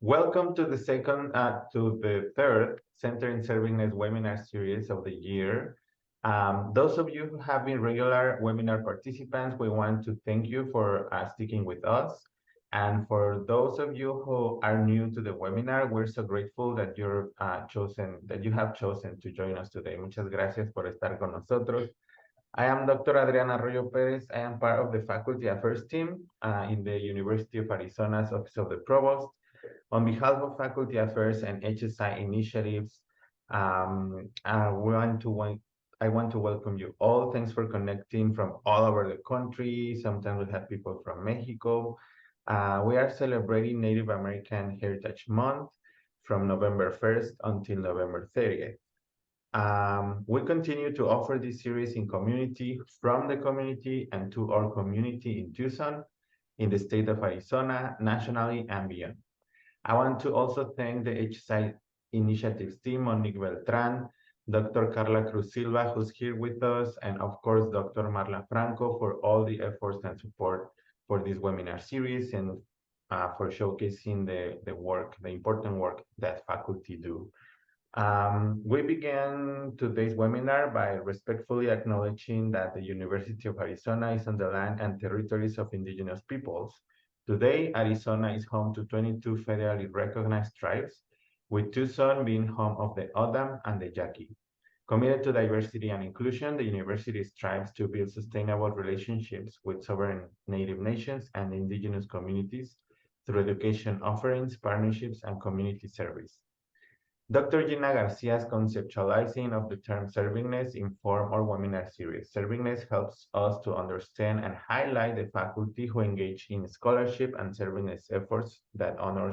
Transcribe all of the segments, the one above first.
Welcome to the third Center in Servingness webinar series of the year. Those of you who have been regular webinar participants, we want to thank you for sticking with us. And for those of you who are new to the webinar, we're so grateful that you have chosen to join us today. Muchas gracias por estar con nosotros. I am Dr. Adriana Arroyo Perez. I am part of the Faculty Affairs team in the University of Arizona's Office of the Provost. On behalf of Faculty Affairs and HSI initiatives, I want to welcome you all. Thanks for connecting from all over the country. Sometimes we have people from Mexico. We are celebrating Native American Heritage Month from November 1st until November 30th. We continue to offer this series in community, from the community, and to our community in Tucson, in the state of Arizona, nationally, and beyond. I want to also thank the HSI initiatives team, Monique Beltran, Dr. Carla Cruz Silva, who's here with us, and of course, Dr. Marla Franco for all the efforts and support for this webinar series and for showcasing the important work that faculty do. We began today's webinar by respectfully acknowledging that the University of Arizona is on the land and territories of indigenous peoples. Today, Arizona is home to 22 federally recognized tribes, with Tucson being home of the O'odham and the Yaqui. Committed to diversity and inclusion, the university strives to build sustainable relationships with sovereign Native nations and indigenous communities through education offerings, partnerships, and community service. Dr. Gina Garcia's conceptualizing of the term servingness informed our webinar series. Servingness helps us to understand and highlight the faculty who engage in scholarship and servingness efforts that honor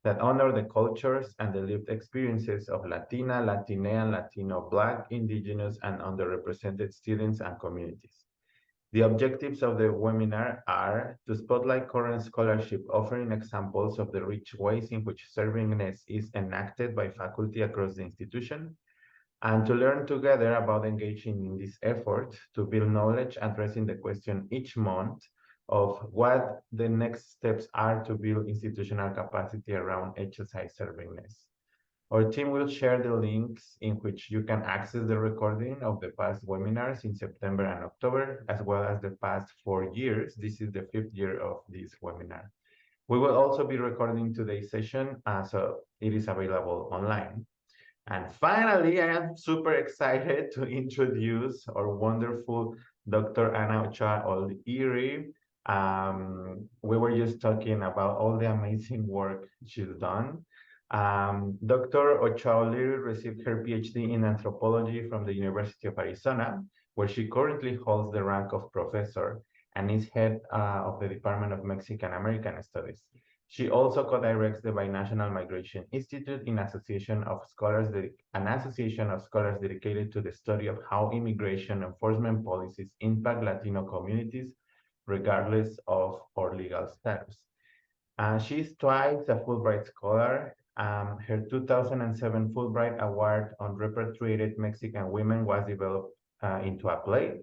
the cultures and the lived experiences of Latina, Latine, Latino, Black, Indigenous, and underrepresented students and communities. The objectives of the webinar are to spotlight current scholarship, offering examples of the rich ways in which servingness is enacted by faculty across the institution, and to learn together about engaging in this effort to build knowledge, addressing the question each month of what the next steps are to build institutional capacity around HSI servingness. Our team will share the links in which you can access the recording of the past webinars in September and October, as well as the past 4 years. This is the 5th year of this webinar. We will also be recording today's session, so it is available online. And finally, I am super excited to introduce our wonderful Dr. Anna Ochoa O'Leary. We were just talking about all the amazing work she's done. Dr. Ochoa O'Leary received her PhD in anthropology from the University of Arizona, where she currently holds the rank of professor and is head of the Department of Mexican American Studies. She also co-directs the Binational Migration Institute, an association of scholars dedicated to the study of how immigration enforcement policies impact Latino communities, regardless of our legal status. She is twice a Fulbright scholar. Her 2007 Fulbright Award on Repatriated Mexican Women was developed into a play,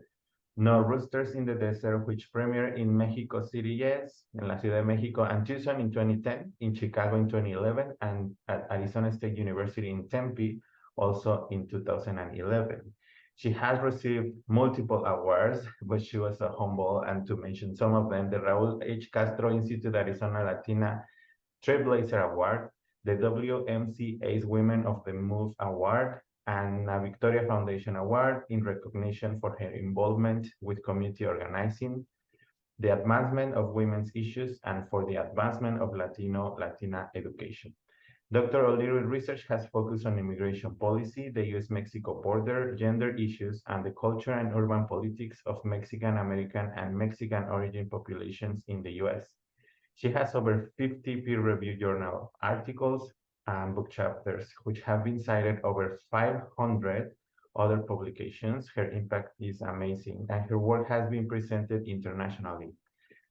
No Roosters in the Desert, which premiered in Mexico City, yes, in La Ciudad de Mexico, and Tucson in 2010, in Chicago in 2011, and at Arizona State University in Tempe, also in 2011. She has received multiple awards, but she was so humble, and to mention some of them, the Raul H. Castro Institute Arizona Latina Trailblazer Award, the WMCA's Women of the Move Award, and a Victoria Foundation Award in recognition for her involvement with community organizing, the advancement of women's issues, and for the advancement of Latina education. Dr. O'Leary research has focused on immigration policy, the U.S. Mexico border, gender issues, and the culture and urban politics of Mexican American and Mexican origin populations in the U.S. She has over 50 peer-reviewed journal articles and book chapters, which have been cited over 500 other publications. Her impact is amazing, and her work has been presented internationally.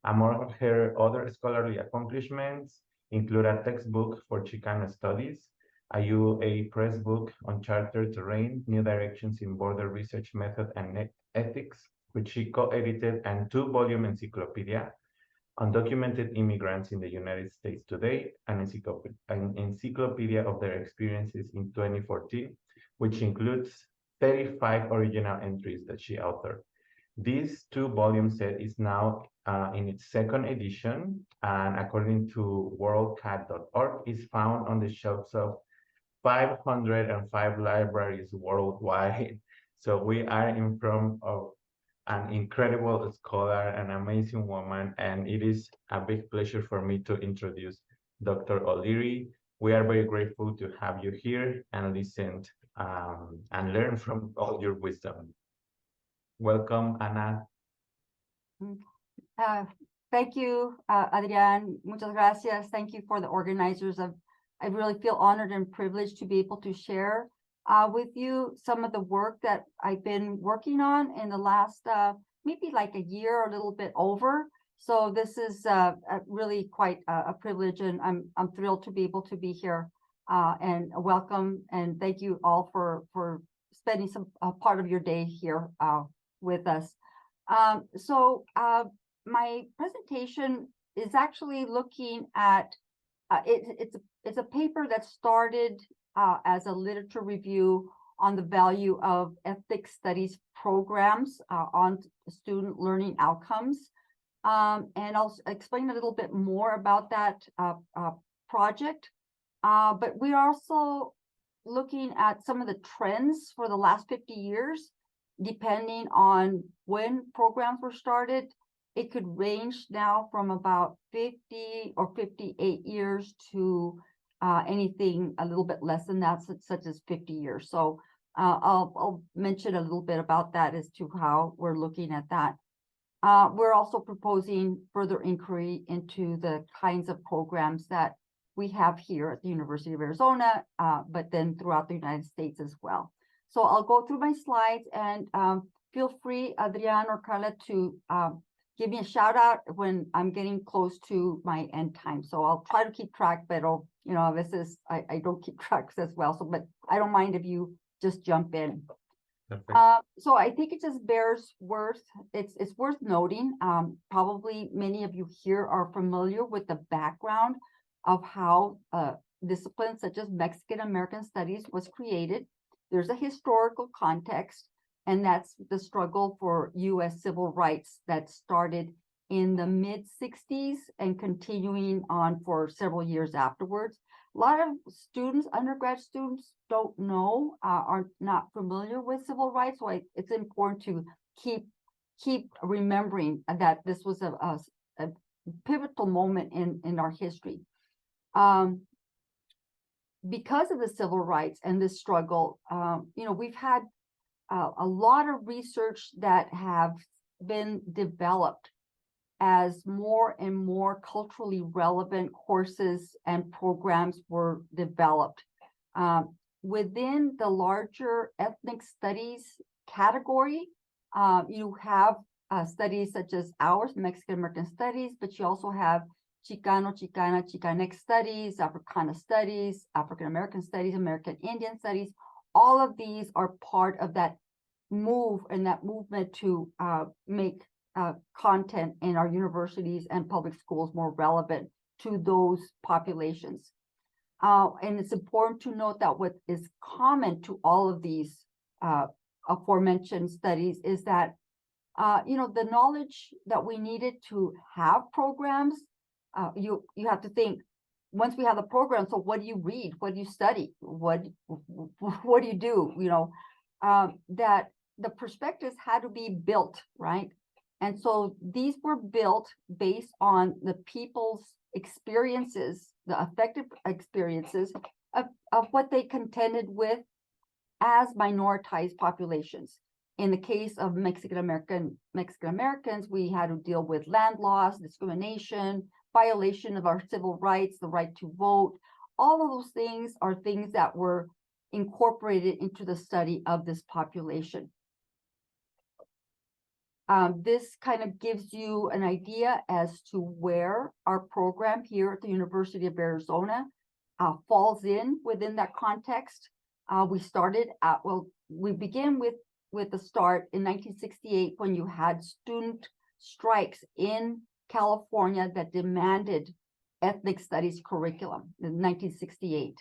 Among her other scholarly accomplishments include a textbook for Chicano studies, a UA Press book on charter terrain, New Directions in Border Research Method and Ethics, which she co-edited, and 2-volume encyclopedia, Undocumented Immigrants in the United States Today, an encyclopedia of their experiences in 2014, which includes 35 original entries that she authored. This two-volume set is now in its second edition, and according to worldcat.org, is found on the shelves of 505 libraries worldwide. So we are in front of an incredible scholar, an amazing woman, and it is a big pleasure for me to introduce Dr. O'Leary. We are very grateful to have you here and listen and learn from all your wisdom. Welcome, Ana. Thank you, Adrian. Muchas gracias. Thank you for the organizers. I really feel honored and privileged to be able to share with you some of the work that I've been working on in the last maybe like a year or a little bit over. So this is really quite a privilege, and I'm thrilled to be able to be here. And welcome, and thank you all for spending some part of your day here with us. My presentation is actually looking at it's a paper that started as a literature review on the value of ethnic studies programs on student learning outcomes. And I'll explain a little bit more about that project. But we're also looking at some of the trends for the last 50 years, depending on when programs were started. It could range now from about 50 or 58 years to anything a little bit less than that, such as 50 years. So I'll mention a little bit about that as to how we're looking at that. We're also proposing further inquiry into the kinds of programs that we have here at the University of Arizona, but then throughout the United States as well. So I'll go through my slides, and feel free, Adrian or Carla, to give me a shout out when I'm getting close to my end time. So I'll try to keep track, but this is, I don't keep tracks as well. So, but I don't mind if you just jump in. So I think it just it's worth noting. Probably many of you here are familiar with the background of how disciplines such as Mexican American Studies was created. There's a historical context, and that's the struggle for U.S. civil rights that started in the mid-60s and continuing on for several years afterwards. A lot of students, undergrad students, don't know, are not familiar with civil rights, so it's important to keep remembering that this was a pivotal moment in our history. Because of the civil rights and this struggle, we've had a lot of research that have been developed as more and more culturally relevant courses and programs were developed. Within the larger ethnic studies category, you have studies such as ours, Mexican American Studies, but you also have Chicano, Chicana, Chicanx studies, Africana studies, African American studies, American Indian studies. All of these are part of that move and that movement to make content in our universities and public schools more relevant to those populations. And it's important to note that what is common to all of these aforementioned studies is that the knowledge that we needed to have programs, you have to think, once we have the program, so what do you read? What do you study? What do you do? That the perspectives had to be built, right? And so these were built based on the people's experiences, the affected experiences of what they contended with as minoritized populations. In the case of Mexican Americans, we had to deal with land loss, discrimination, violation of our civil rights, the right to vote. All of those things are things that were incorporated into the study of this population. This kind of gives you an idea as to where our program here at the University of Arizona falls within that context. We began with the start in 1968 when you had student strikes in California that demanded ethnic studies curriculum in 1968.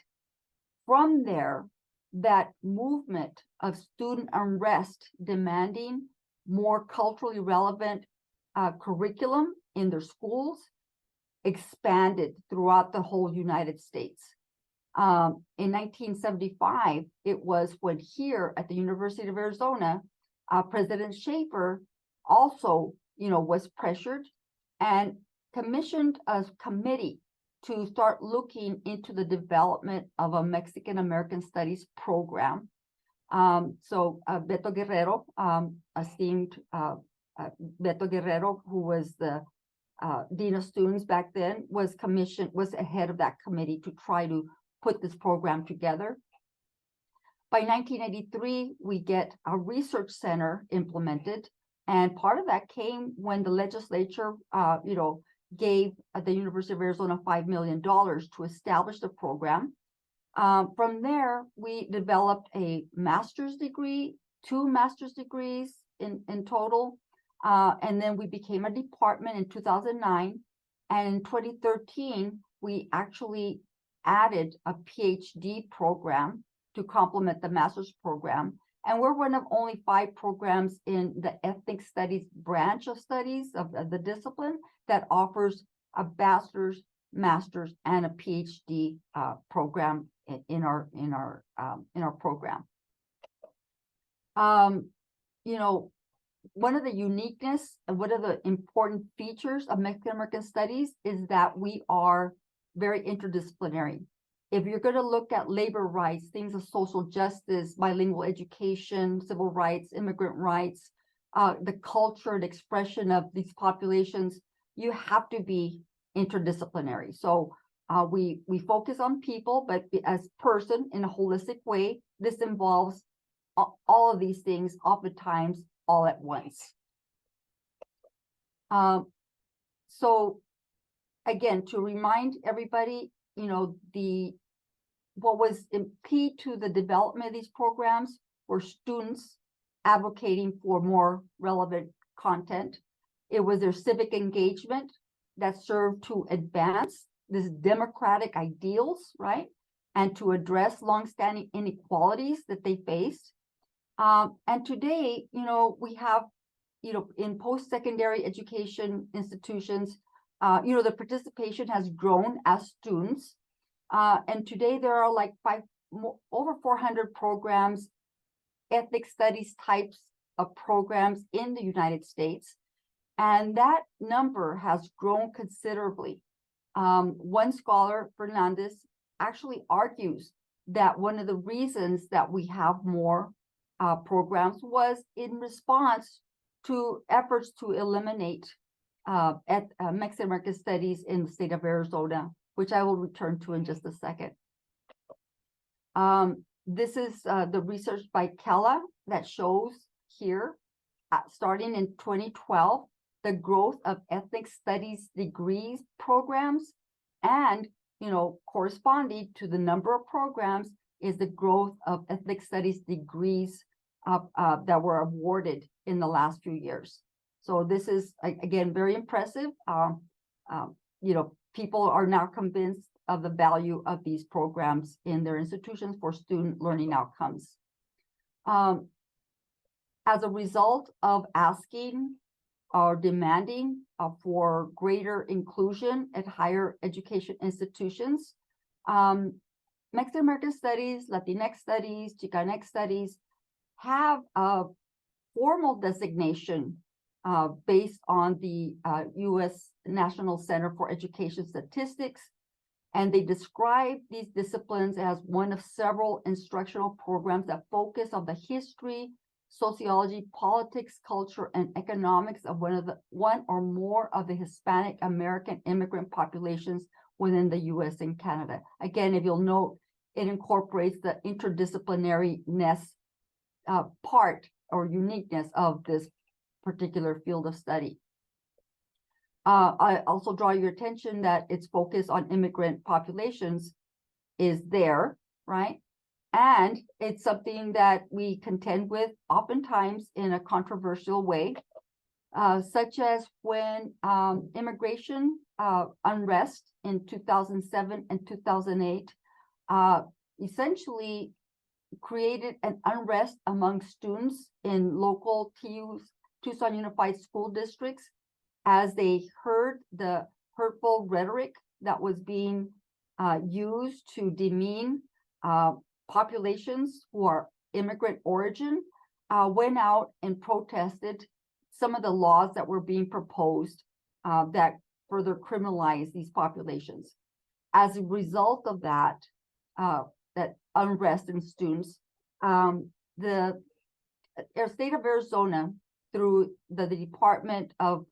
From there, that movement of student unrest demanding more culturally relevant curriculum in their schools expanded throughout the whole United States. In 1975, it was when here at the University of Arizona, President Schaefer also, was pressured and commissioned a committee to start looking into the development of a Mexican American Studies program. So Beto Guerrero, esteemed Beto Guerrero, who was the Dean of Students back then, was ahead of that committee to try to put this program together. By 1983, we get a research center implemented, and part of that came when the legislature, gave the University of Arizona $5 million to establish the program. From there, we developed a master's degree, 2 master's degrees in total, and then we became a department in 2009. And in 2013, we actually added a PhD program to complement the master's program. And we're one of only 5 programs in the ethnic studies branch of studies of the discipline that offers a bachelor's, master's, and a PhD program in our program. One of the uniqueness and one of the important features of Mexican American Studies is that we are very interdisciplinary. If you're going to look at labor rights, things of social justice, bilingual education, civil rights, immigrant rights, the culture and expression of these populations, you have to be interdisciplinary. So we focus on people, but as person in a holistic way. This involves all of these things, oftentimes all at once. So again, to remind everybody, what was key to the development of these programs were students advocating for more relevant content. It was their civic engagement that served to advance these democratic ideals, right? And to address longstanding inequalities that they faced. And today, we have, in post-secondary education institutions, the participation has grown as students. And today there are like over 400 programs, ethnic studies types of programs in the United States. And that number has grown considerably. One scholar, Fernandez, actually argues that one of the reasons that we have more programs was in response to efforts to eliminate Mexican American Studies in the state of Arizona, which I will return to in just a second. This is the research by Kella that shows here, starting in 2012, the growth of ethnic studies degrees programs, and corresponding to the number of programs is the growth of ethnic studies degrees that were awarded in the last few years. So this is, again, very impressive. People are now convinced of the value of these programs in their institutions for student learning outcomes. As a result of asking or demanding for greater inclusion at higher education institutions, Mexican American Studies, Latinx Studies, Chicanx Studies have a formal designation based on the U.S. National Center for Education Statistics, and they describe these disciplines as one of several instructional programs that focus on the history, sociology, politics, culture, and economics of one or more of the Hispanic American immigrant populations within the U.S. and Canada. Again, if you'll note, it incorporates the interdisciplinariness part or uniqueness of this particular field of study. I also draw your attention that its focus on immigrant populations is there, right? And it's something that we contend with oftentimes in a controversial way. such as when immigration unrest in 2007 and 2008 essentially created an unrest among students in local Tucson Unified School Districts as they heard the hurtful rhetoric that was being used to demean populations who are immigrant origin, went out and protested some of the laws that were being proposed that further criminalize these populations. As a result of that, that unrest in students, the state of Arizona, through the Department of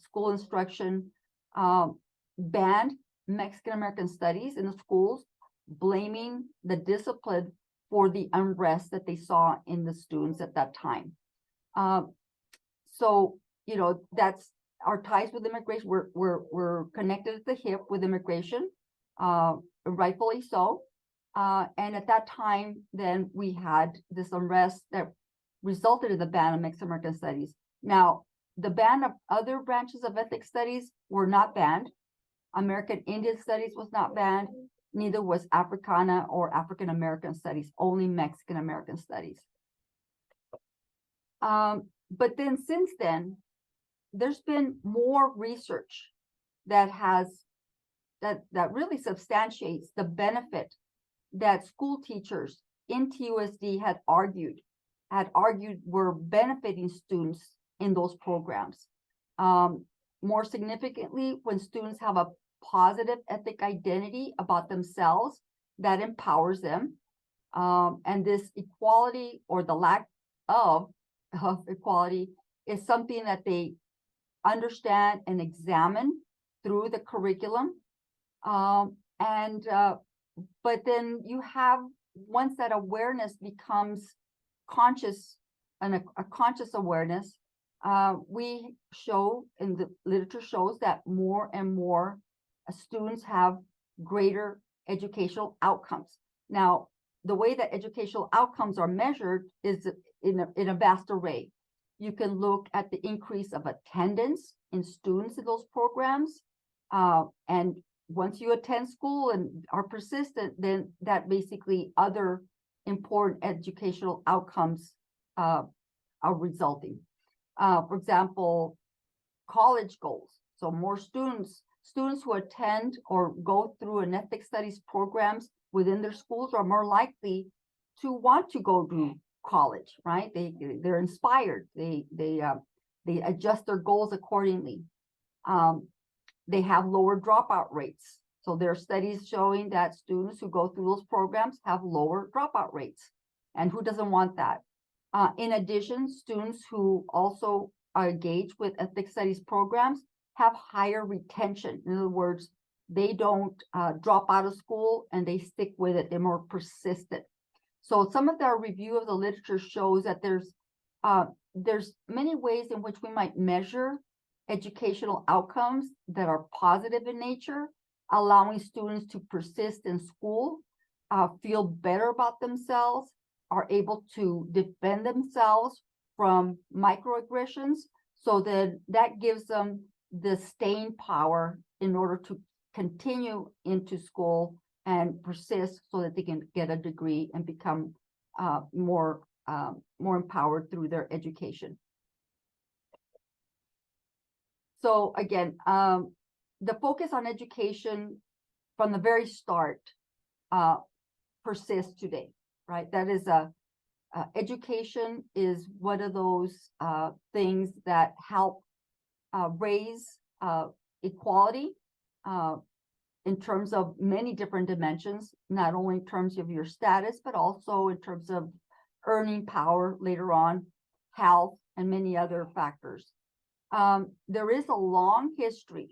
School Instruction, banned Mexican American studies in the schools, blaming the discipline for the unrest that they saw in the students at that time. So, you know, that's our ties with immigration. We're connected at the hip with immigration, rightfully so. And at that time, then we had this unrest that resulted in the ban of Mexican American studies. Now, the ban of other branches of ethnic studies were not banned. American Indian studies was not banned. Neither was Africana or African American studies, only Mexican American studies. But then since then, there's been more research that really substantiates the benefit that school teachers in TUSD had argued were benefiting students in those programs. More significantly, when students have a positive ethnic identity about themselves, that empowers them. And this equality, or the lack of equality, is something that they understand and examine through the curriculum. But then you have, once that awareness becomes conscious, and a conscious awareness, we show, and the literature shows, that more and more students have greater educational outcomes. Now, the way that educational outcomes are measured is in a vast array. You can look at the increase of attendance in students in those programs. And once you attend school and are persistent, then that basically other important educational outcomes are resulting. For example, college goals. So more students who attend or go through an ethnic studies programs within their schools are more likely to want to go to college, right? They're inspired. They adjust their goals accordingly. They have lower dropout rates. So there are studies showing that students who go through those programs have lower dropout rates. And who doesn't want that? In addition, students who also are engaged with ethnic studies programs have higher retention. In other words, they don't drop out of school and they stick with it. They're more persistent. So some of the review of the literature shows that there's many ways in which we might measure educational outcomes that are positive in nature, allowing students to persist in school, feel better about themselves, are able to defend themselves from microaggressions, so that gives them the staying power in order to continue into school and persist, so that they can get a degree and become more empowered through their education. So again, the focus on education from the very start persists today, right? That is education is one of those things that help raise equality in terms of many different dimensions, not only in terms of your status, but also in terms of earning power later on, health, and many other factors. There is a long history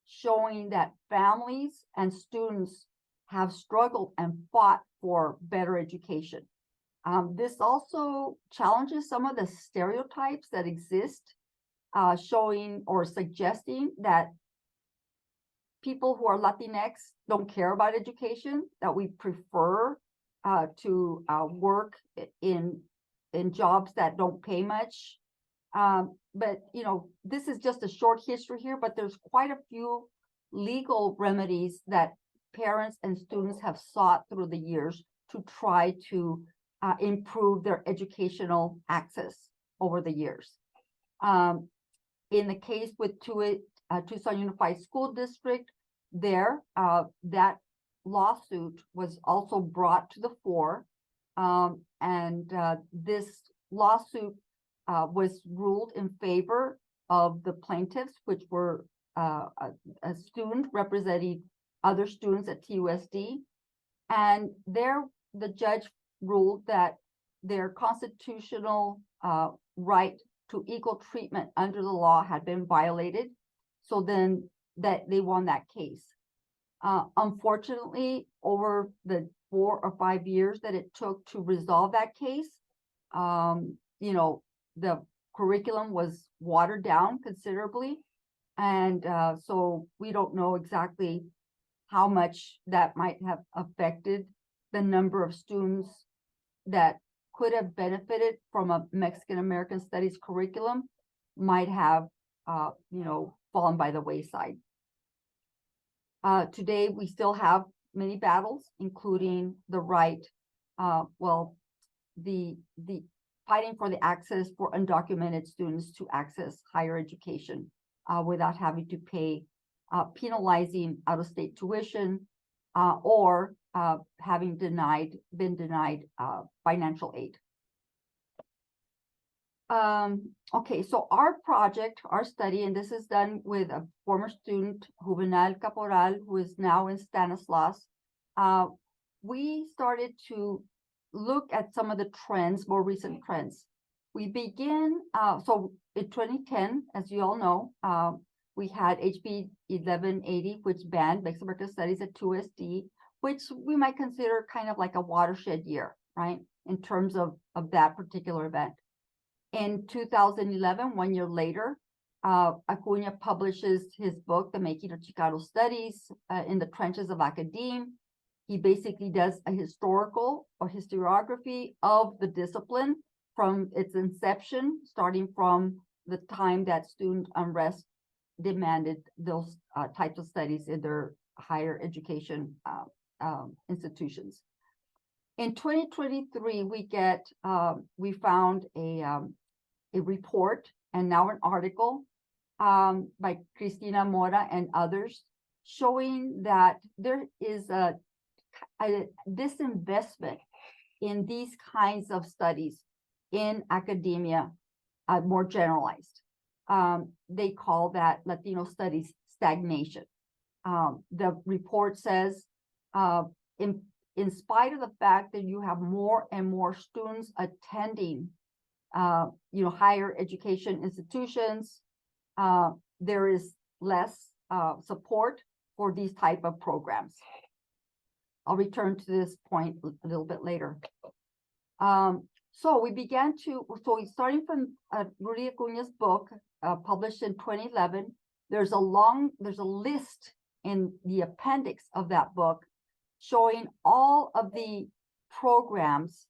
showing that families and students have struggled and fought for better education. This also challenges some of the stereotypes that exist, showing or suggesting that people who are Latinx don't care about education, that we prefer to work in jobs that don't pay much, But, you know, this is just a short history here, but there's quite a few legal remedies that parents and students have sought through the years to try to improve their educational access over the years. In the case with Tucson Unified School District, that lawsuit was also brought to the fore, and this lawsuit was ruled in favor of the plaintiffs, which were a student representing other students at TUSD. And there, the judge ruled that their constitutional right to equal treatment under the law had been violated. So then that they won that case. Unfortunately, over the 4 or 5 years that it took to resolve that case, you know, the curriculum was watered down considerably. And so we don't know exactly how much that might have affected the number of students that could have benefited from a Mexican American Studies curriculum might have, you know, fallen by the wayside. Today, we still have many battles, including the right, the fighting for the access for undocumented students to access higher education without having to pay penalizing out-of-state tuition or having been denied financial aid. Okay, so our project, our study, and this is done with a former student, Juvenal Caporal, who is now in Stanislaus. We started to look at some of the trends, more recent trends. We begin, so in 2010, as you all know, we had HB 1180, which banned Mexican American Studies at TUSD, which we might consider kind of like a watershed year, right, in terms of that particular event. In 2011, 1 year later, Acuna publishes his book, The Making of Chicano Studies in the Trenches of Academe. He basically does a historical or historiography of the discipline from its inception, starting from the time that student unrest demanded those types of studies in their higher education institutions. In 2023, we found a report and now an article by Cristina Mora and others showing that there is a disinvestment in these kinds of studies in academia, more generalized. They call that Latino studies stagnation. The report says, in spite of the fact that you have more and more students attending, you know, higher education institutions, there is less support for these type of programs. I'll return to this point a little bit later. So we began to, starting from Rudy Acuña's book, published in 2011, there's a list in the appendix of that book showing all of the programs,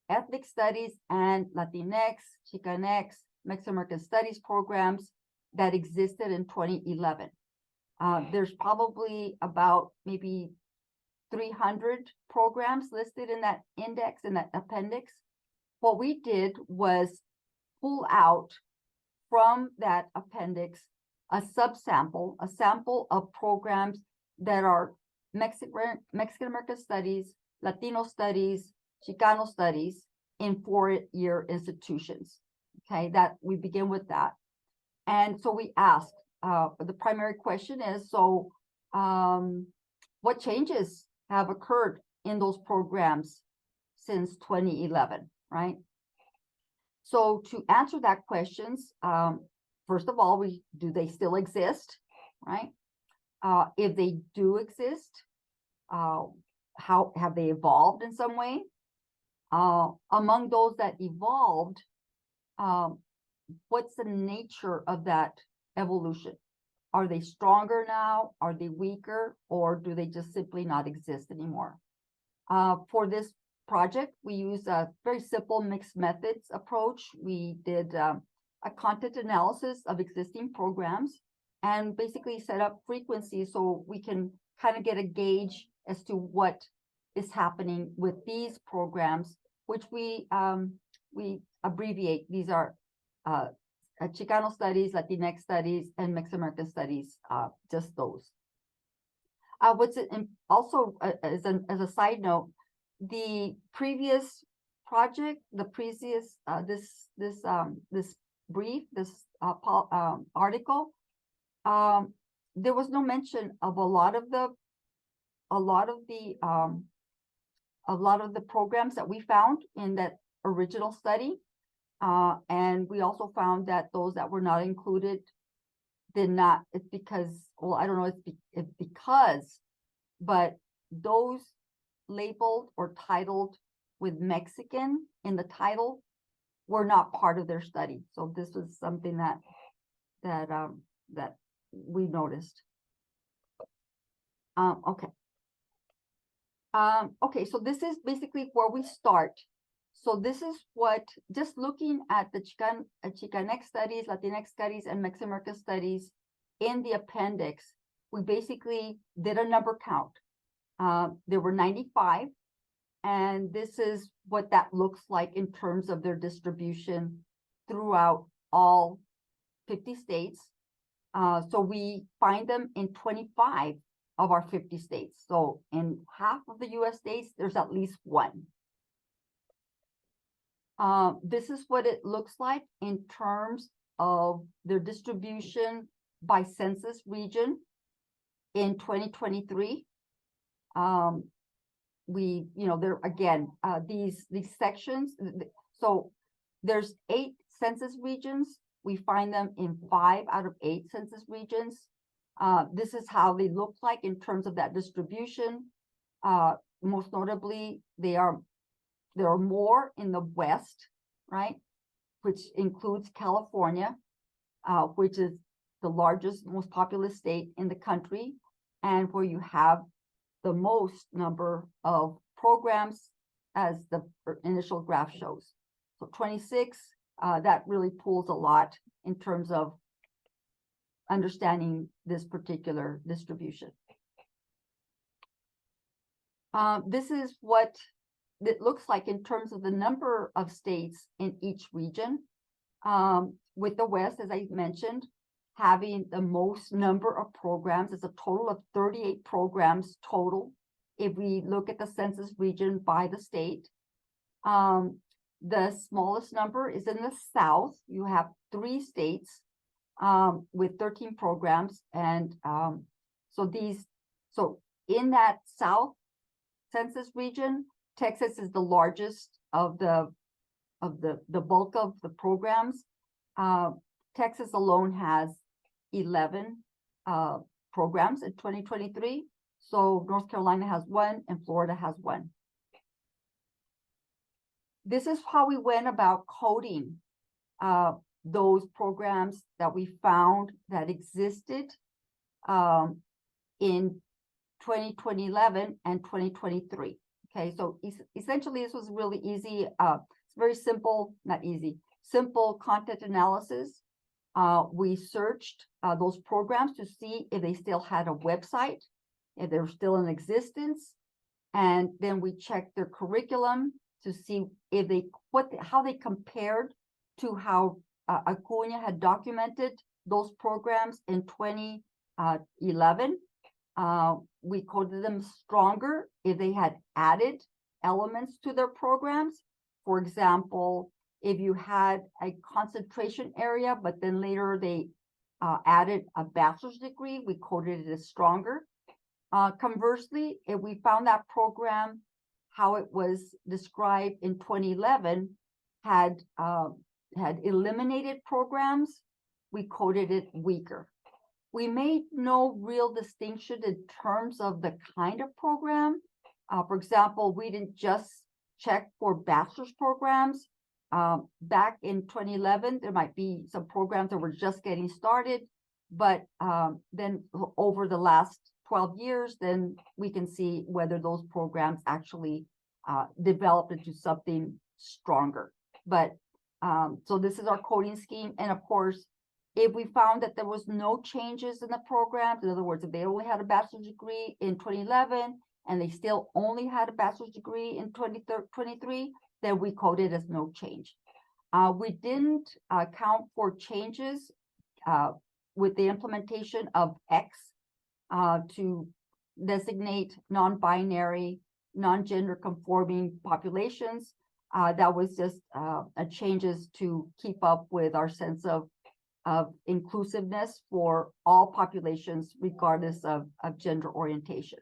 ethnic studies and Latinx, Chicanx, Mexican American Studies programs that existed in 2011. There's probably about maybe 300 programs listed in that index, in that appendix. What we did was pull out from that appendix a subsample, a sample of programs that are Mexican American Studies, Latino Studies, Chicano Studies in 4-year institutions. Okay, that we begin with that. And so we asked, the primary question is, so what changes have occurred in those programs since 2011, right? So to answer that questions, first of all, do they still exist, right? If they do exist, how have they evolved in some way? Among those that evolved, what's the nature of that evolution? Are they stronger now? Are they weaker? Or do they just simply not exist anymore? For this project, we used a very simple mixed methods approach. We did a content analysis of existing programs and basically set up frequency so we can kind of get a gauge as to what is happening with these programs, which we abbreviate. These are Chicano studies, Latinx studies, and Mexican American studies, just those. What's also as a side note, the previous project, the previous this brief, this article, there was no mention of a lot of the programs that we found in that original study, and we also found that those that were not included did not. It's because, well, I don't know. It's because, but those labeled or titled with Mexican in the title were not part of their study. So this was something that we noticed. Okay. Okay, so this is basically where we start. So this is what, just looking at the Chicanx studies, Latinx studies, and Mexican American studies in the appendix, we basically did a number count. There were 95, and this is what that looks like in terms of their distribution throughout all 50 states. So we find them in 25 of our 50 states. So in half of the US states, there's at least one. This is what it looks like in terms of their distribution by census region in 2023. There again, these sections. So there's 8 census regions. We find them in 5 out of 8 census regions. This is how they look like in terms of that distribution. Most notably, there are more in the West, right? Which includes California, which is the largest, most populous state in the country, and where you have the most number of programs, as the initial graph shows. So 26, that really pulls a lot in terms of understanding this particular distribution. This is what it looks like in terms of the number of states in each region, with the West, as I mentioned, having the most number of programs. It's a total of 38 programs total. If we look at the census region by the state, the smallest number is in the South. You have 3 states with 13 programs, and so in that South census region, Texas is the largest of the bulk of the programs. Texas alone has 11 programs in 2023. So North Carolina has 1 and Florida has 1. This is how we went about coding those programs that we found that existed in 2011 and 2023. Okay, so essentially this was really easy. It's very simple, not easy, simple content analysis. We searched those programs to see if they still had a website, if they're still in existence, and then we checked their curriculum to see if how they compared to how Acuña had documented those programs in 2011. We coded them stronger if they had added elements to their programs. For example, if you had a concentration area, but then later they added a bachelor's degree, we coded it as stronger. Conversely, if we found that program, how it was described in 2011, had eliminated programs, we coded it weaker. We made no real distinction in terms of the kind of program. For example, we didn't just check for bachelor's programs. Back in 2011, there might be some programs that were just getting started, but then over the last 12 years, then we can see whether those programs actually developed into something stronger. But So this is our coding scheme. And of course, if we found that there was no changes in the programs, in other words, if they only had a bachelor's degree in 2011 and they still only had a bachelor's degree in 2023, then we coded as no change. We didn't account for changes with the implementation of X to designate non-binary, non-gender conforming populations. That was just changes to keep up with our sense of inclusiveness for all populations, regardless of gender orientation.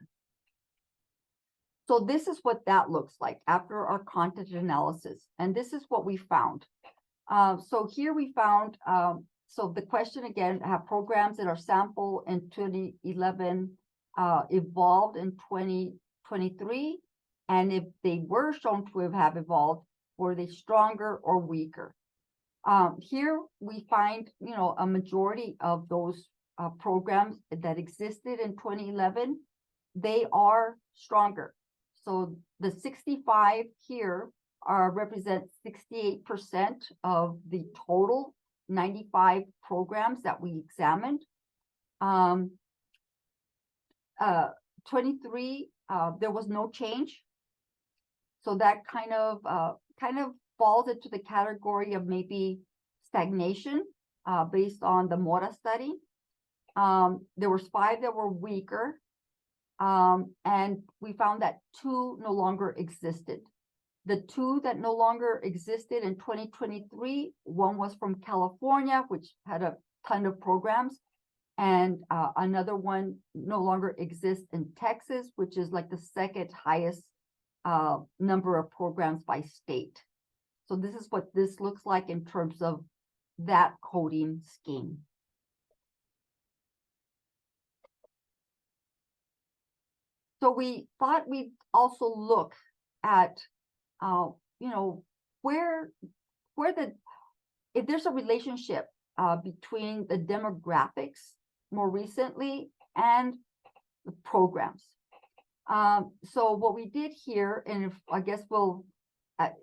So this is what that looks like after our content analysis. And this is what we found. So here we found, so the question again, have programs that are sample in 2011 evolved in 2023? And if they were shown to have evolved, were they stronger or weaker? Here we find, a majority of those programs that existed in 2011, they are stronger. So the 65 here represent 68% of the total 95 programs that we examined. 23, there was no change. So that kind of falls into the category of maybe stagnation based on the Mora study. There was 5 that were weaker. And we found that 2 no longer existed. The 2 that no longer existed in 2023, one was from California, which had a ton of programs, and another one no longer exists in Texas, which is like the second highest number of programs by state. So this is what this looks like in terms of that coding scheme. So we thought we'd also look at, if there's a relationship between the demographics more recently and the programs. So what we did here, and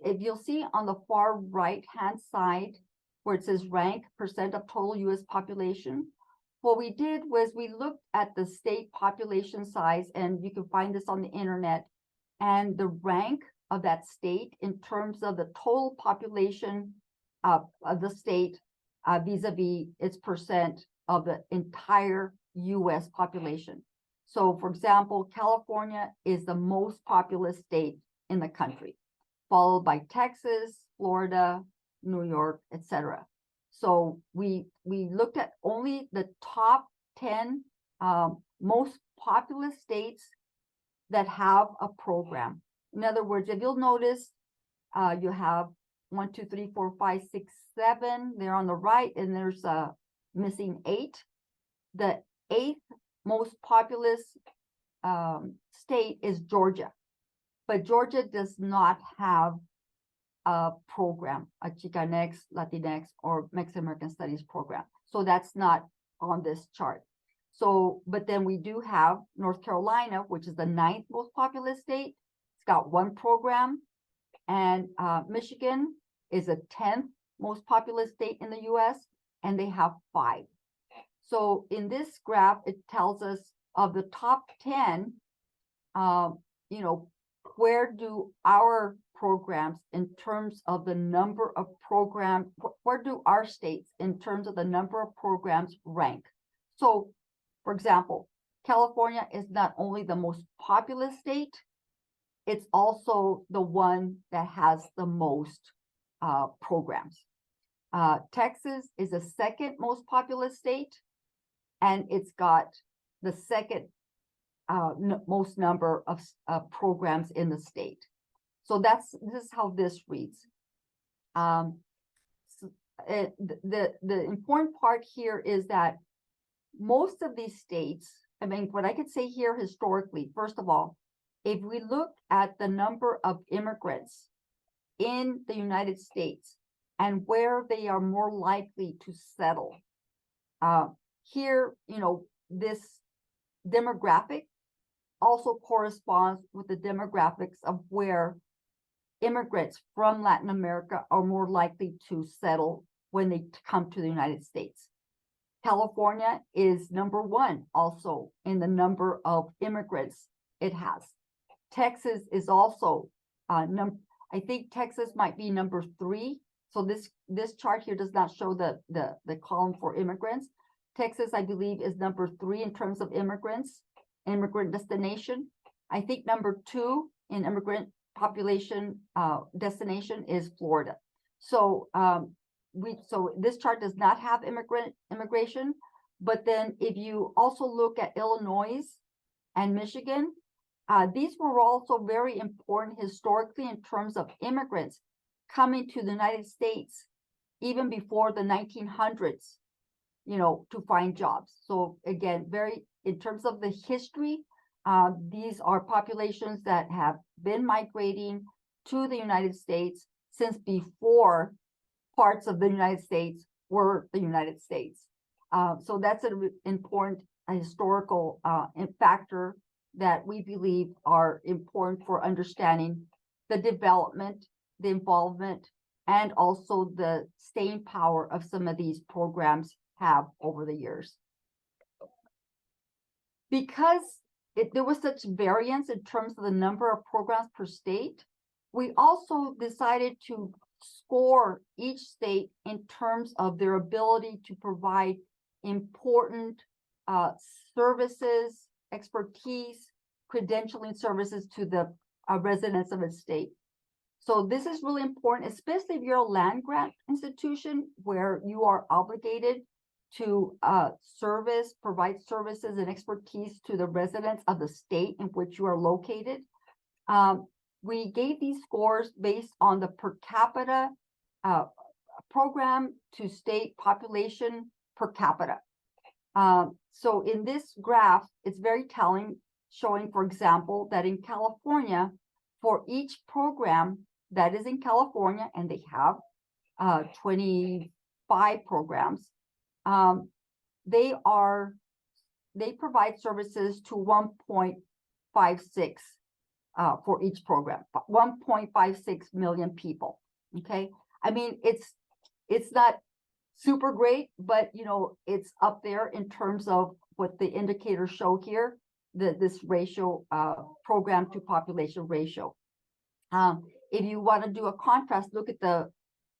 if you'll see on the far right-hand side where it says rank percent of total U.S. population, what we did was we looked at the state population size, and you can find this on the internet, and the rank of that state in terms of the total population of the state vis-a-vis its percent of the entire U.S. population. So, for example, California is the most populous state in the country, followed by Texas, Florida, New York, etc. So we looked at only the top 10 most populous states that have a program. In other words, if you'll notice, you have 1, 2, 3, 4, 5, 6, 7. They're on the right, and there's a missing 8. The 8th most populous state is Georgia, but Georgia does not have a program, a Chicanx, Latinx, or Mexican American Studies program. So that's not on this chart. So, but then we do have North Carolina, which is the 9th most populous state. It's got 1 program. And Michigan is the 10th most populous state in the US, and they have 5. So in this graph, it tells us of the top 10, where do our programs in terms of the number of programs, where do our states in terms of the number of programs rank? So, for example, California is not only the most populous state, it's also the one that has the most programs. Texas is the 2nd most populous state, and it's got the 2nd most number of programs in the state. So this is how this reads. The important part here is that most of these states, what I could say here historically, first of all, if we look at the number of immigrants in the United States and where they are more likely to settle, here, this demographic also corresponds with the demographics of where immigrants from Latin America are more likely to settle when they come to the United States. California is number one also in the number of immigrants it has. Texas is also I think Texas might be number 3. So this chart here does not show the column for immigrants. Texas, I believe, is number 3 in terms of immigrant destination. I think number 2 in immigrant population destination is Florida. So so this chart does not have immigration, but then if you also look at Illinois and Michigan, these were also very important historically in terms of immigrants coming to the United States even before the 1900s, to find jobs. So again, in terms of the history, these are populations that have been migrating to the United States since before parts of the United States were the United States. So that's an important historical factor that we believe are important for understanding the development, the involvement, and also the staying power of some of these programs have over the years. Because there was such variance in terms of the number of programs per state, we also decided to score each state in terms of their ability to provide important services, expertise, credentialing services to the residents of its state. So this is really important, especially if you're a land grant institution where you are obligated to provide services and expertise to the residents of the state in which you are located. We gave these scores based on the per capita program to state population per capita. So in this graph, it's very telling, showing, for example, that in California, for each program that is in California, and they have 25 programs, they provide services to 1.56 for each program, 1.56 million people. Okay, I mean it's not super great, but it's up there in terms of what the indicators show here, this ratio, program to population ratio. If you want to do a contrast, look at the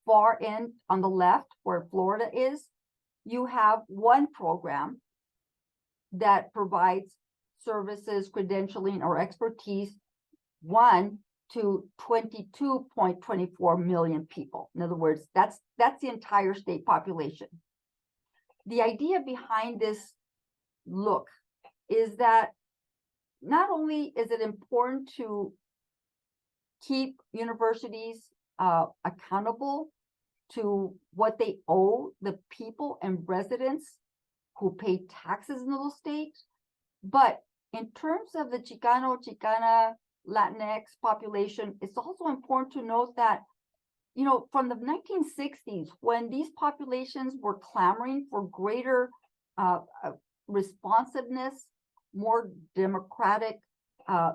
far end on the left where Florida is. You have one program that provides services, credentialing, or expertise, 1 to 22.24 million people. In other words, that's the entire state population. The idea behind this look is that not only is it important to keep universities accountable to what they owe the people and residents who pay taxes in those states, but in terms of the Chicano, Chicana, Latinx population, it's also important to note that, from the 1960s, when these populations were clamoring for greater responsiveness, more democratic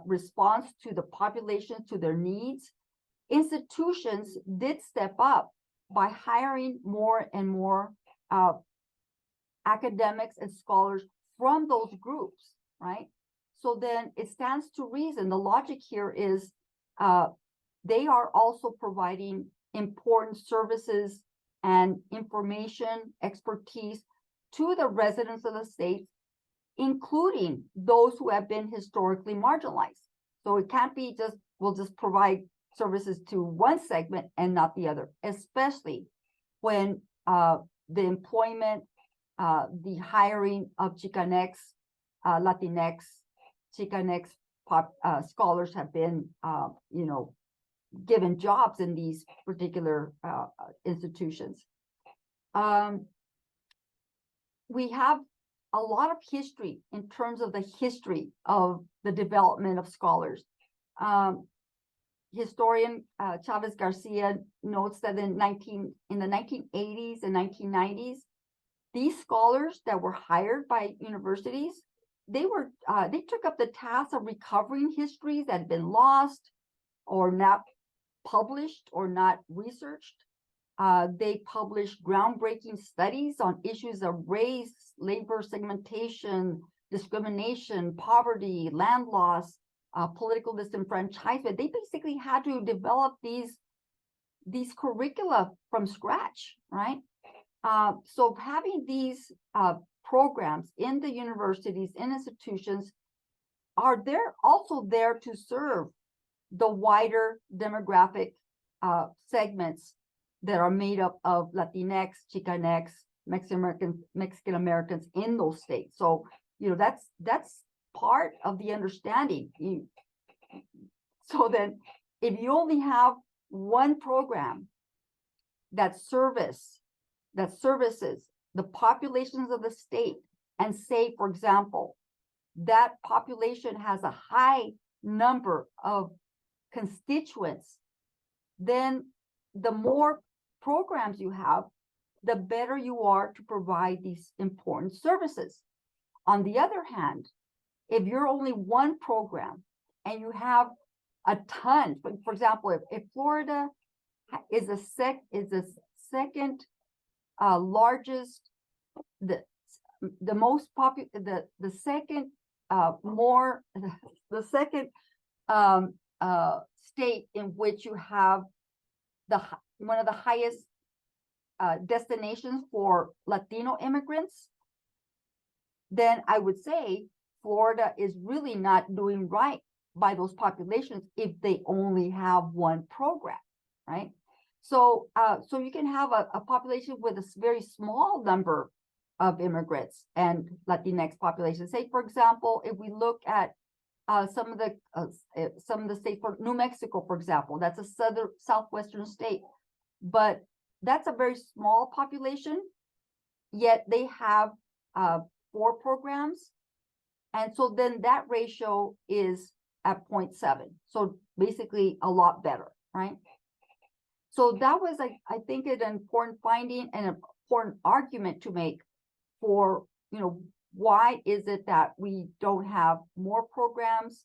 response to the population, to their needs, institutions did step up by hiring more and more academics and scholars from those groups, right? So then it stands to reason, the logic here is they are also providing important services and information, expertise to the residents of the state, including those who have been historically marginalized. So it can't be we'll just provide services to one segment and not the other, especially when the employment, the hiring of Chicanx, Latinx, Chicanx scholars have been, given jobs in these particular institutions. We have a lot of history in terms of the history of the development of scholars. Historian Chavez Garcia notes that in the 1980s and 1990s, these scholars that were hired by universities, they took up the task of recovering histories that had been lost or not published or not researched. They publish groundbreaking studies on issues of race, labor segmentation, discrimination, poverty, land loss, political disenfranchisement. They basically had to develop these curricula from scratch, right? So having these programs in the universities, in institutions, are there also there to serve the wider demographic segments that are made up of Latinx, Chicanx, Mexican Americans in those states. So, that's part of the understanding. So then, if you only have one program that services the populations of the state, and say, for example, that population has a high number of constituents, then the more programs you have, the better you are to provide these important services. On the other hand, if you're only one program and you have a ton, for example, if Florida is the second largest, the second state in which you have one of the highest destinations for Latino immigrants, then I would say Florida is really not doing right by those populations if they only have one program, right? So you can have a population with a very small number of immigrants and Latinx population. Say, for example, if we look at some of the states, for New Mexico, for example, that's a southwestern state, but that's a very small population, yet they have 4 programs. And so then that ratio is at 0.7. So basically a lot better, right? So that was, I think, an important finding and an important argument to make for, why is it that we don't have more programs?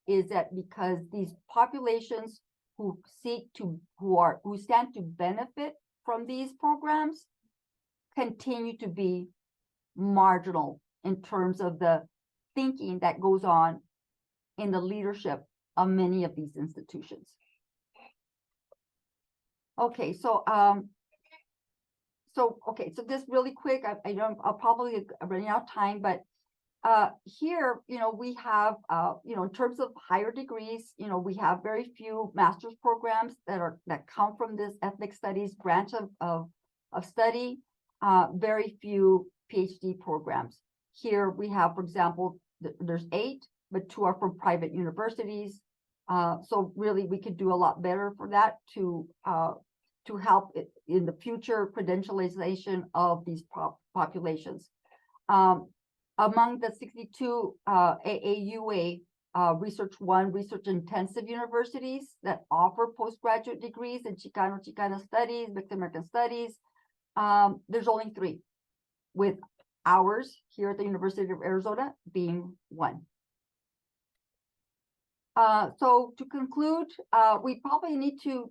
Is that because these populations who stand to benefit from these programs continue to be marginal in terms of the thinking that goes on in the leadership of many of these institutions. Okay, so just really quick, I'll probably running out of time, but here, we have, in terms of higher degrees, we have very few master's programs that come from this ethnic studies branch of study, very few PhD programs. Here we have, for example, there's 8, but 2 are from private universities. So really, we could do a lot better for that to help in the future credentialization of these populations. Among the 62 AAUA research intensive universities that offer postgraduate degrees in Chicano studies, Mexican American studies, there's only 3, with ours here at the University of Arizona being 1. So to conclude, we probably need to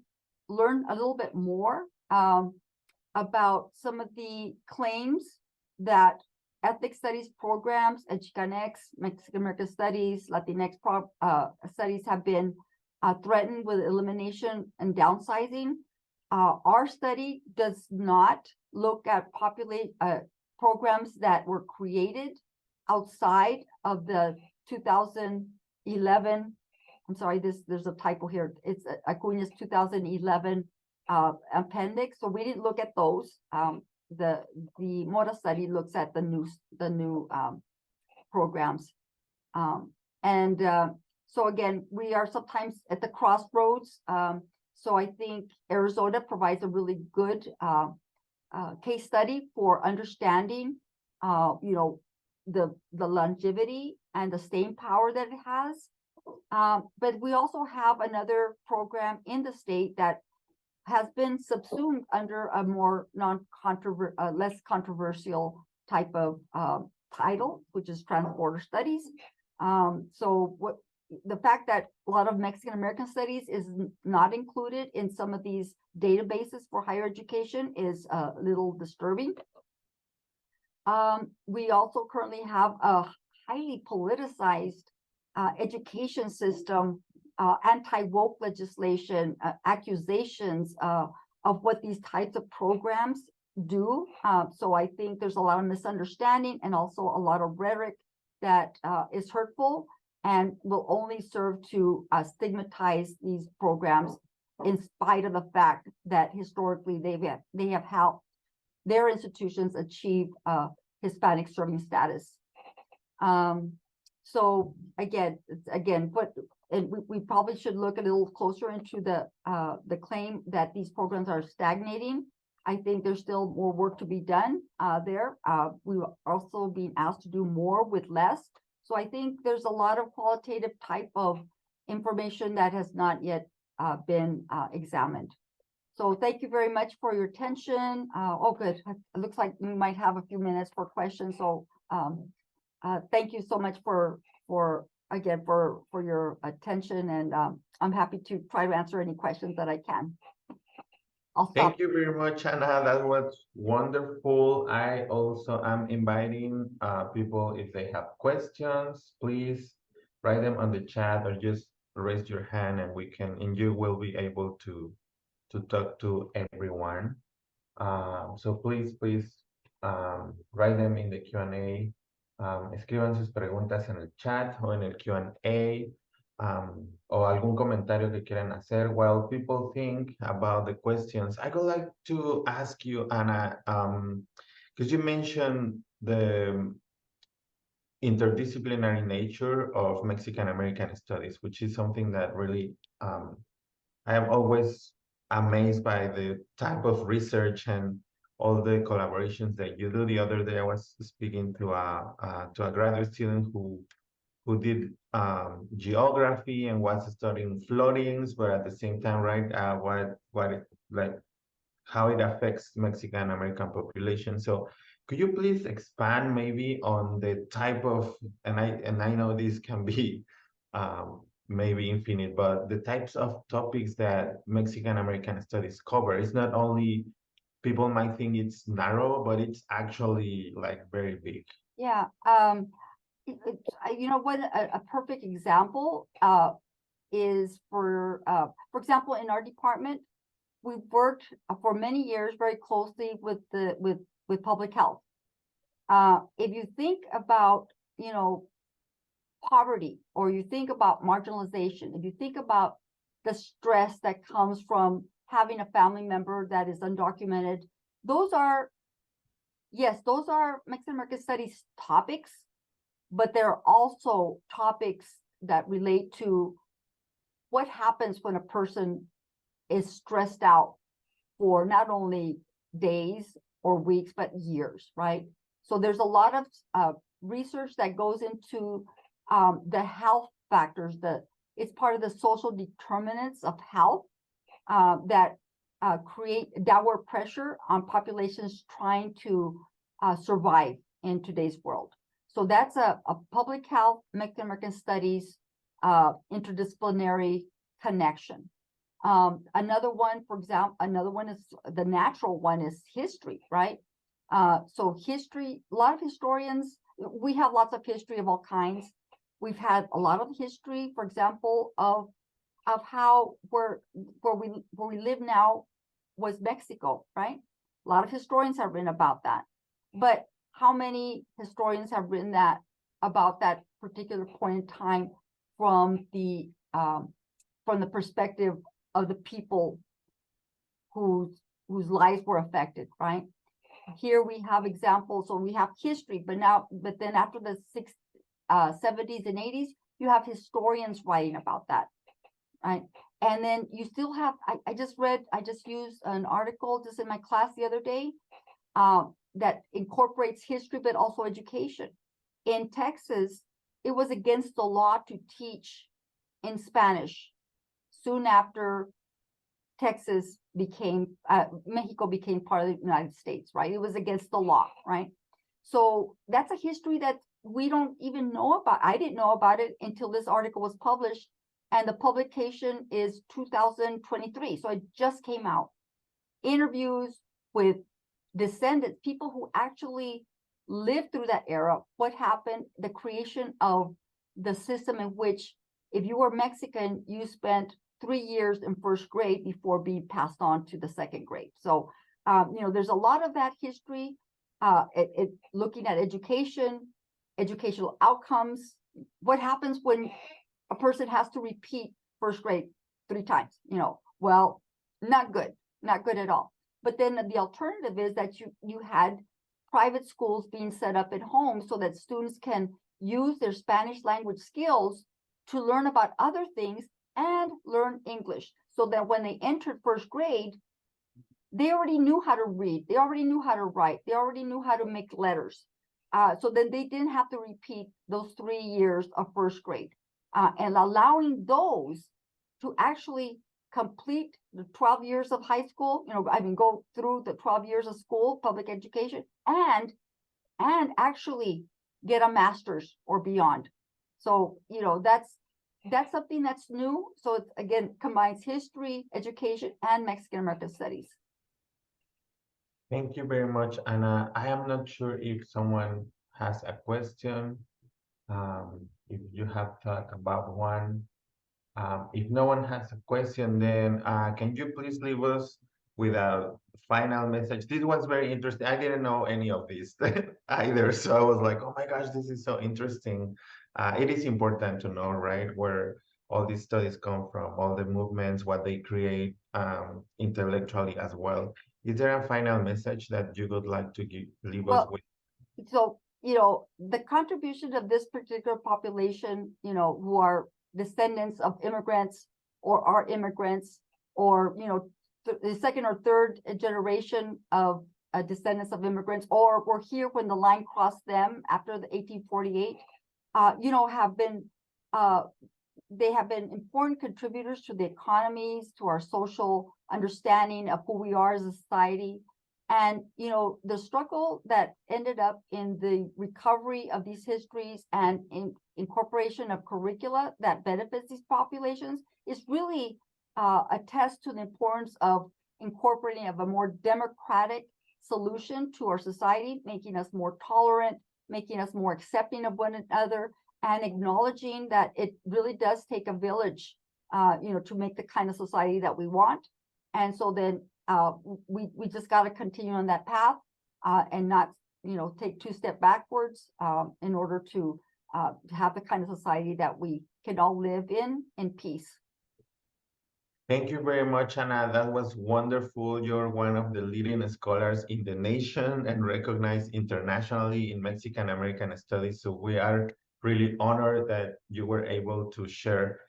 learn a little bit more about some of the claims that ethnic studies programs and Chicanx, Mexican American studies, Latinx studies have been threatened with elimination and downsizing. Our study does not look at programs that were created outside of the 2011. I'm sorry, there's a typo here. It's Acuña's 2011 appendix. So we didn't look at those. The Mora study looks at the new programs. So again, we are sometimes at the crossroads. So I think Arizona provides a really good case study for understanding, the longevity and the staying power that it has. But we also have another program in the state that has been subsumed under a more less controversial type of title, which is transborder studies. So the fact that a lot of Mexican American studies is not included in some of these databases for higher education is a little disturbing. We also currently have a highly politicized education system, anti-woke legislation, accusations of what these types of programs do. So I think there's a lot of misunderstanding and also a lot of rhetoric that is hurtful and will only serve to stigmatize these programs, in spite of the fact that historically they have helped their institutions achieve Hispanic serving status. So again, but we probably should look a little closer into the claim that these programs are stagnating. I think there's still more work to be done there. We are also being asked to do more with less. So I think there's a lot of qualitative type of information that has not yet been examined. So thank you very much for your attention. Oh, good. It looks like we might have a few minutes for questions. So thank you so much for your attention, and I'm happy to try to answer any questions that I can. I'll stop. Thank you very much, Anna. That was wonderful. I also am inviting people, if they have questions, please write them on the chat or just raise your hand and and you will be able to talk to everyone. So please write them in the Q&A. Escriban sus preguntas en el chat o en el Q&A, o algún comentario que quieran hacer. While people think about the questions, I would like to ask you, Anna, because you mentioned the interdisciplinary nature of Mexican American studies, which is something that really I am always amazed by the type of research and all the collaborations that you do. The other day, I was speaking to a graduate student who did geography and was studying floodings, but at the same time, right, how it affects Mexican American population. So could you please expand maybe on the type of, and I know this can be maybe infinite, but the types of topics that Mexican American studies cover? It's not only, people might think it's narrow, but it's actually like very big. Yeah. You know what, a perfect example is for example, in our department, we've worked for many years very closely with public health. If you think about, you know, poverty, or you think about marginalization, if you think about the stress that comes from having a family member that is undocumented, those are Mexican American Studies topics, but there are also topics that relate to what happens when a person is stressed out for not only days or weeks, but years, right? So there's a lot of research that goes into the health factors, it's part of the social determinants of health that create downward pressure on populations trying to survive in today's world. So that's a public health, Mexican American Studies, interdisciplinary connection. Another one, for example, is the natural one is history, right? So history, a lot of historians, we have lots of history of all kinds. We've had a lot of history, for example, of how where we live now was Mexico, right? A lot of historians have written about that. But how many historians have written about that particular point in time from the perspective of the people whose lives were affected, right? Here we have examples, so we have history, but then after the 70s and 80s, you have historians writing about that, right? And then you still have, I just used an article just in my class the other day that incorporates history, but also education. In Texas, it was against the law to teach in Spanish soon after Mexico became part of the United States, right? It was against the law, right? So that's a history that we don't even know about, I didn't know about it until this article was published, and the publication is 2023, so it just came out. Interviews with descendants, people who actually lived through that era, what happened, the creation of the system in which if you were Mexican, you spent 3 years in first grade before being passed on to the second grade. So, there's a lot of that history, looking at education, educational outcomes, what happens when a person has to repeat first grade 3 times, well, not good at all. But then the alternative is that you had private schools being set up at home so that students can use their Spanish language skills to learn about other things and learn English, so that when they entered first grade, they already knew how to read, they already knew how to write, they already knew how to make letters. So then they didn't have to repeat those 3 years of first grade, and allowing those to actually complete the 12 years of high school, go through the 12 years of school, public education, and actually get a master's or beyond. So, that's something that's new. So it, again, combines history, education, and Mexican American studies. Thank you very much, Anna. I am not sure if someone has a question. If you have thought about one. If no one has a question, then can you please leave us with a final message? This was very interesting. I didn't know any of this either. So I was like, oh my gosh, this is so interesting. It is important to know, right, where all these studies come from, all the movements, what they create intellectually as well. Is there a final message that you would like to leave us with? So, the contribution of this particular population, who are descendants of immigrants or are immigrants, or, the second or third generation of descendants of immigrants, or were here when the line crossed them after the 1848, have been, they have been important contributors to the economies, to our social understanding of who we are as a society. And, the struggle that ended up in the recovery of these histories and in incorporation of curricula that benefits these populations is really a test to the importance of incorporating of a more democratic solution to our society, making us more tolerant, making us more accepting of one another, and acknowledging that it really does take a village, to make the kind of society that we want. And so then we just got to continue on that path, and not, take 2 steps backwards, in order to have the kind of society that we can all live in peace. Thank you very much, Anna. That was wonderful. You're one of the leading scholars in the nation and recognized internationally in Mexican American studies. So we are really honored that you were able to share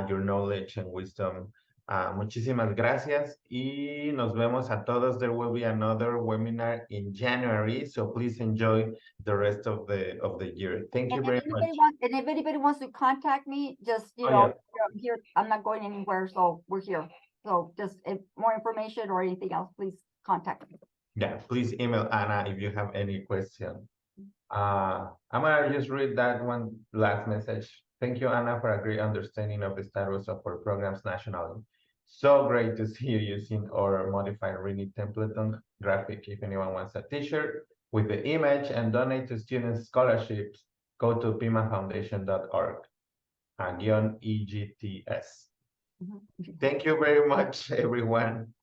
your knowledge and wisdom. Muchísimas gracias y nos vemos a todos. There will be another webinar in January, so please enjoy the rest of the year. Thank you very much. And if anybody wants to contact me, just, yeah. I'm here, I'm not going anywhere, so we're here. So just if more information or anything else, please contact me. Yeah, please email Anna if you have any question. I'm gonna just read that one last message. Thank you, Anna, for a great understanding of the status of our programs nationally. So great to see you using our modified reading template on graphic. If anyone wants a t-shirt with the image and donate to student scholarships, go to pimafoundation.org, /EGTS. Thank you very much, everyone.